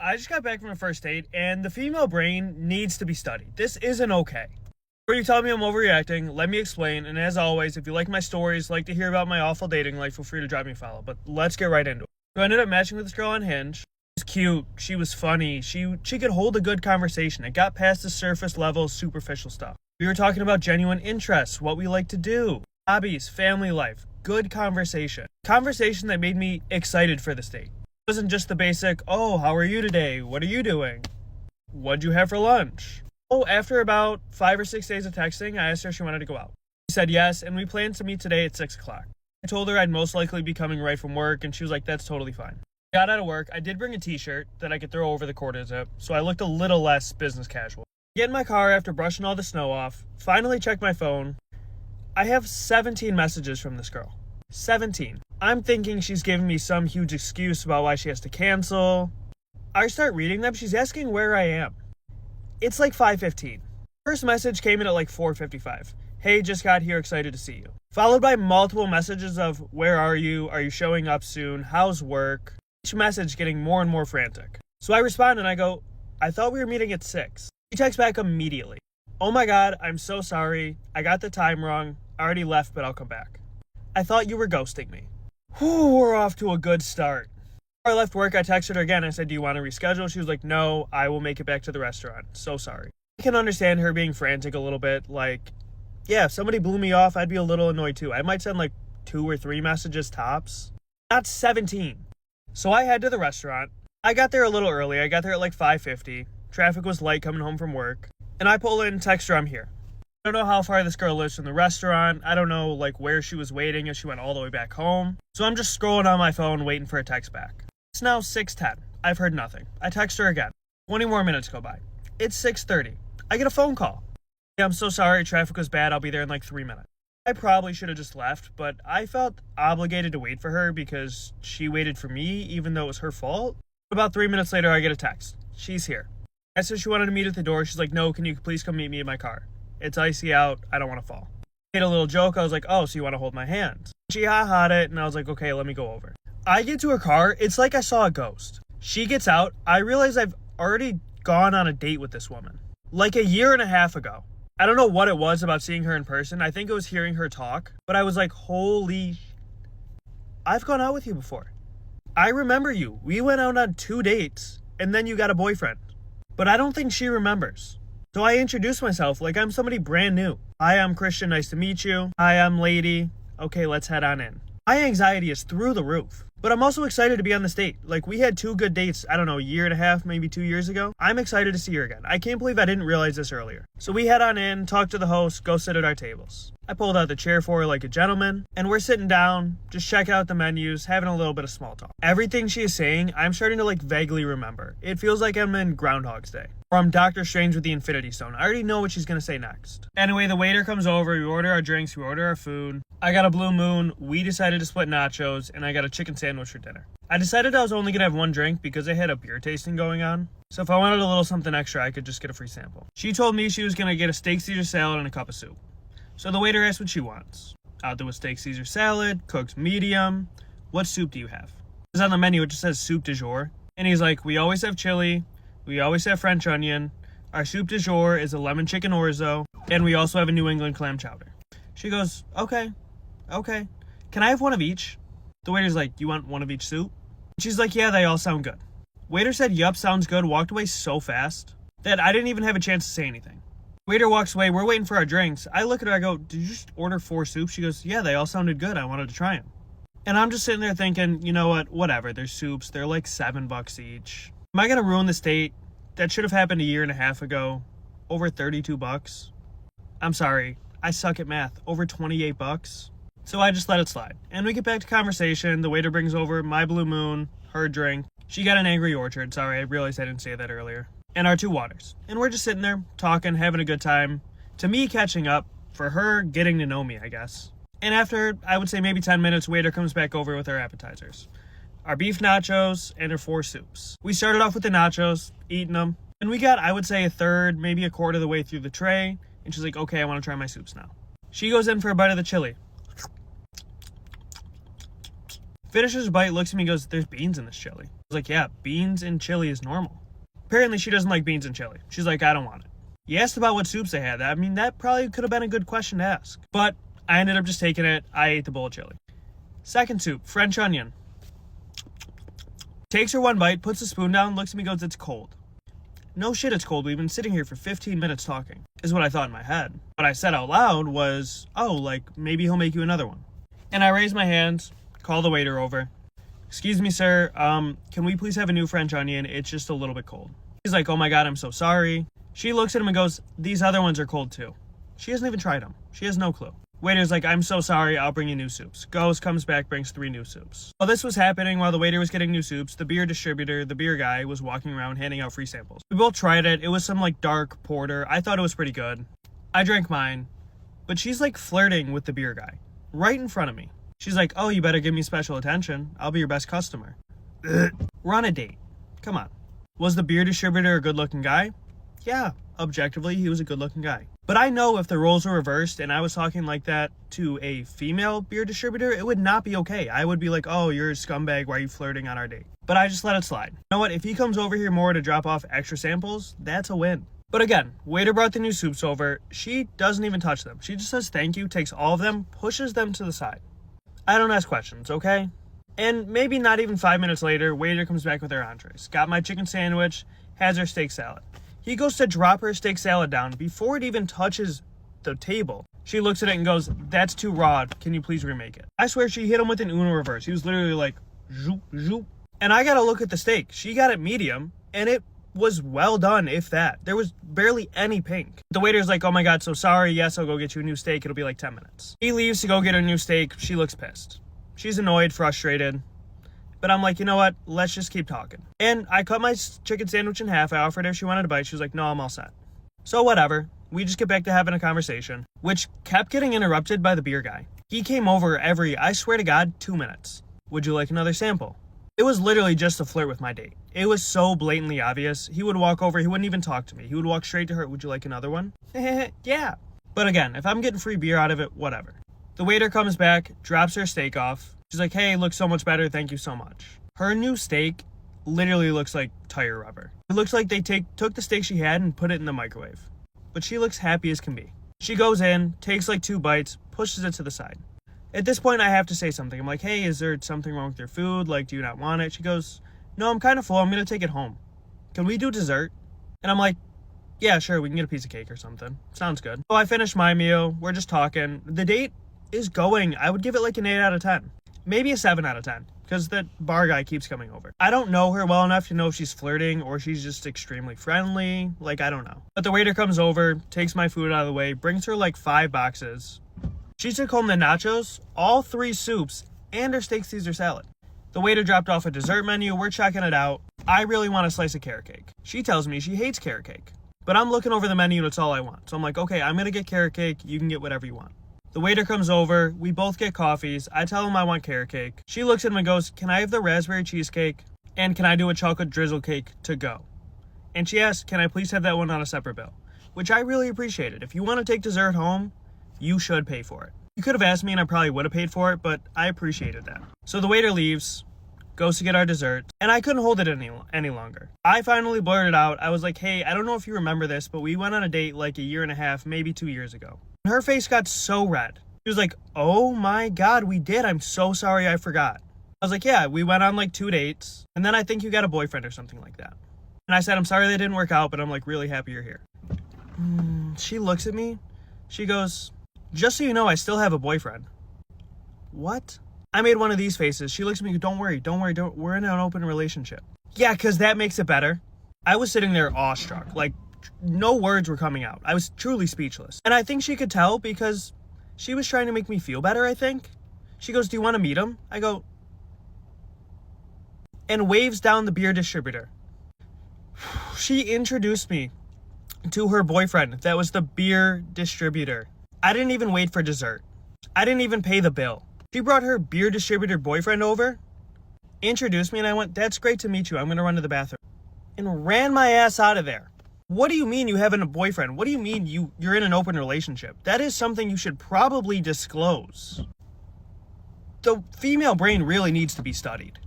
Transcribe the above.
I just got back from a first date, and the female brain needs to be studied. This isn't okay. Before you tell me I'm overreacting, let me explain, and as always, if you like my stories, like to hear about my awful dating life, feel free to drop me a follow, but let's get right into it. So I ended up matching with this girl on Hinge. She was cute, she was funny, she could hold a good conversation. It got past the surface level, superficial stuff. We were talking about genuine interests, what we like to do, hobbies, family life, good conversation. Conversation that made me excited for this date. It wasn't just the basic, oh, how are you today? What are you doing? What'd you have for lunch? Oh, after about 5 or 6 days of texting, I asked her if she wanted to go out. She said yes, and we planned to meet today at 6 o'clock. I told her I'd most likely be coming right from work, and she was like, that's totally fine. I got out of work. I did bring a t-shirt that I could throw over the quarter zip, so I looked a little less business casual. Get in my car after brushing all the snow off, finally check my phone. I have 17 messages from this girl. 17. I'm thinking she's giving me some huge excuse about why she has to cancel. I start reading them. She's asking where I am. It's like 5:15. First message came in at like 4:55. Hey, just got here, excited to see you. Followed by multiple messages of where are you? Are you showing up soon? How's work? Each message getting more and more frantic. So I respond and I go, I thought we were meeting at 6. She texts back immediately. Oh my God, I'm so sorry. I got the time wrong. I already left, but I'll come back. I thought you were ghosting me. Whew, we're off to a good start. Before I left work, I texted her again. I said, do you want to reschedule? She was like, no, I will make it back to the restaurant. So sorry. I can understand her being frantic a little bit. Like, yeah, if somebody blew me off, I'd be a little annoyed too. I might send like 2 or 3 messages tops. Not 17. So I head to the restaurant. I got there a little early. I got there at like 5:50. Traffic was light coming home from work. And I pull in, text her I'm here. I don't know how far this girl lives from the restaurant. I don't know like where she was waiting, if she went all the way back home. So I'm just scrolling on my phone waiting for a text back. It's now 6:10. I've heard nothing. I text her again. 20 more minutes go by. It's 6:30. I get a phone call. Yeah, I'm so sorry. Traffic was bad. I'll be there in like 3 minutes. I probably should have just left, but I felt obligated to wait for her because she waited for me even though it was her fault. About 3 minutes later, I get a text. She's here. I said she wanted to meet at the door. She's like, no, can you please come meet me in my car? It's icy out. I don't want to fall. I made a little joke. I was like, oh, so you want to hold my hand? She ha-ha'd it, and I was like, okay, let me go over. I get to her car. It's like I saw a ghost. She gets out. I realize I've already gone on a date with this woman. Like a year and a half ago. I don't know what it was about seeing her in person. I think it was hearing her talk. But I was like, holy... I've gone out with you before. I remember you. We went out on 2 dates, and then you got a boyfriend. But I don't think she remembers. So I introduced myself like I'm somebody brand new. Hi, I'm Christian. Nice to meet you. Hi, I'm Lady. Okay, let's head on in. My anxiety is through the roof. But I'm also excited to be on this date. Like, we had 2 good dates, I don't know, a year and a half, maybe 2 years ago. I'm excited to see her again. I can't believe I didn't realize this earlier. So we head on in, talk to the host, go sit at our tables. I pulled out the chair for her like a gentleman, and we're sitting down, just checking out the menus, having a little bit of small talk. Everything she is saying, I'm starting to like vaguely remember. It feels like I'm in Groundhog's Day. Or I'm Doctor Strange with the Infinity Stone. I already know what she's gonna say next. Anyway, the waiter comes over, we order our drinks, we order our food. I got a Blue Moon, we decided to split nachos, and I got a chicken sandwich for dinner. I decided I was only gonna have 1 drink because I had a beer tasting going on. So if I wanted a little something extra, I could just get a free sample. She told me she was gonna get a steak Caesar salad and a cup of soup. So the waiter asked what she wants. I'll do a steak Caesar salad, cooked medium. What soup do you have? Because on the menu, it just says soup du jour. And he's like, we always have chili. We always have French onion. Our soup du jour is a lemon chicken orzo. And we also have a New England clam chowder. She goes, okay. Can I have one of each? The waiter's like, you want one of each soup? She's like, yeah, they all sound good. Waiter said, yup, sounds good. Walked away so fast that I didn't even have a chance to say anything. Waiter walks away. We're waiting for our drinks. I look at her. I go, did you just order 4 soups? She goes, yeah, they all sounded good. I wanted to try them. And I'm just sitting there thinking, you know what? Whatever. They're soups. They're like $7 each. Am I going to ruin this date? That should have happened a year and a half ago. Over $32. I'm sorry. I suck at math. Over $28. So I just let it slide. And we get back to conversation. The waiter brings over my Blue Moon, her drink. She got an Angry Orchard. Sorry, I realized I didn't say that earlier. And our 2 waters. And we're just sitting there, talking, having a good time. To me, catching up. For her, getting to know me, I guess. And after, I would say maybe 10 minutes, waiter comes back over with our appetizers. Our beef nachos and our 4 soups. We started off with the nachos, eating them. And we got, I would say, a third, maybe a quarter of the way through the tray. And she's like, okay, I want to try my soups now. She goes in for a bite of the chili. Finishes a bite, looks at me and goes, there's beans in this chili. was like, yeah, beans and chili is normal. Apparently she doesn't like beans and chili. She's like, I don't want it. He asked about what soups they had. I mean, that probably could have been a good question to ask. But I ended up just taking it. I ate the bowl of chili. Second soup, French onion. Takes her one bite, puts the spoon down, looks at me, goes, it's cold. No shit, it's cold. We've been sitting here for 15 minutes talking, is what I thought in my head. What I said out loud was, oh, like, maybe he'll make you another one. And I raised my hands, call the waiter over. Excuse me, sir, can we please have a new French onion? It's just a little bit cold. He's like, oh my God, I'm so sorry. She looks at him and goes, these other ones are cold too. She hasn't even tried them. She has no clue. Waiter's like, I'm so sorry, I'll bring you new soups. Goes, comes back, brings 3 new soups. While this was happening, while the waiter was getting new soups, the beer distributor, the beer guy, was walking around handing out free samples. We both tried it. It was some like dark porter. I thought it was pretty good. I drank mine, but she's like flirting with the beer guy right in front of me. She's like, oh, you better give me special attention. I'll be your best customer. We're on a date. Come on. Was the beer distributor a good-looking guy? Yeah, objectively, he was a good-looking guy. But I know if the roles were reversed and I was talking like that to a female beer distributor, it would not be okay. I would be like, oh, you're a scumbag. Why are you flirting on our date? But I just let it slide. You know what? If he comes over here more to drop off extra samples, that's a win. But again, waiter brought the new soups over. She doesn't even touch them. She just says thank you, takes all of them, pushes them to the side. I don't ask questions, okay? And maybe not even 5 minutes later, waiter comes back with her entrees. Got my chicken sandwich, has her steak salad. He goes to drop her steak salad down before it even touches the table. She looks at it and goes, that's too raw. Can you please remake it? I swear she hit him with an Uno reverse. He was literally like, zoop, zoop. And I gotta look at the steak. She got it medium, and it was well done, if that. There was barely any pink. The waiter's like, oh my God, so sorry. Yes, I'll go get you a new steak. It'll be like 10 minutes. He leaves to go get her new steak. She looks pissed. She's annoyed, frustrated. But I'm like, you know what? Let's just keep talking. And I cut my chicken sandwich in half. I offered her if she wanted a bite. She was like, no, I'm all set. So whatever. We just get back to having a conversation, which kept getting interrupted by the beer guy. He came over every, I swear to God, 2 minutes. Would you like another sample? It was literally just a flirt with my date. It was so blatantly obvious. He would walk over. He wouldn't even talk to me. He would walk straight to her. Would you like another one? Yeah. But again, if I'm getting free beer out of it, whatever. The waiter comes back, drops her steak off. She's like, hey, looks so much better. Thank you so much. Her new steak literally looks like tire rubber. It looks like they took the steak she had and put it in the microwave. But she looks happy as can be. She goes in, takes like 2 bites, pushes it to the side. At this point, I have to say something. I'm like, hey, is there something wrong with your food? Like, do you not want it? She goes, no, I'm kind of full. I'm going to take it home. Can we do dessert? And I'm like, yeah, sure. We can get a piece of cake or something. Sounds good. So I finished my meal. We're just talking. The date is going. I would give it like an 8 out of 10. Maybe a 7 out of 10. Because that bar guy keeps coming over. I don't know her well enough to know if she's flirting or she's just extremely friendly. Like, I don't know. But the waiter comes over, takes my food out of the way, brings her like 5 boxes. She took home the nachos, all 3 soups, and her steak Caesar salad. The waiter dropped off a dessert menu. We're checking it out. I really want a slice of carrot cake. She tells me she hates carrot cake. But I'm looking over the menu and it's all I want. So I'm like, okay, I'm going to get carrot cake. You can get whatever you want. The waiter comes over. We both get coffees. I tell him I want carrot cake. She looks at him and goes, can I have the raspberry cheesecake? And can I do a chocolate drizzle cake to go? And she asks, can I please have that one on a separate bill? Which I really appreciated. If you want to take dessert home, you should pay for it. You could have asked me and I probably would have paid for it, but I appreciated that. So the waiter leaves, goes to get our dessert, and I couldn't hold it any longer. I finally blurted out. I was like, hey, I don't know if you remember this, but we went on a date like a year and a half, maybe 2 years ago. Her face got so red. She was like, oh my God, we did. I'm so sorry, I forgot. I was like, yeah, we went on like 2 dates, and then I think you got a boyfriend or something like that. And I said, I'm sorry that didn't work out, but I'm like really happy you're here. She looks at me. She goes, just so you know, I still have a boyfriend. What? I made one of these faces. She looks at me, don't worry, we're in an open relationship. Yeah, because that makes it better. I was sitting there awestruck, like no words were coming out. I was truly speechless. And I think she could tell because she was trying to make me feel better, I think. She goes, do you want to meet him? I go, and waves down the beer distributor. She introduced me to her boyfriend. That was the beer distributor. I didn't even wait for dessert. I didn't even pay the bill. She brought her beer distributor boyfriend over, introduced me, and I went, that's great to meet you. I'm going to run to the bathroom. And ran my ass out of there. What do you mean you have a boyfriend? What do you mean you're in an open relationship? That is something you should probably disclose. The female brain really needs to be studied.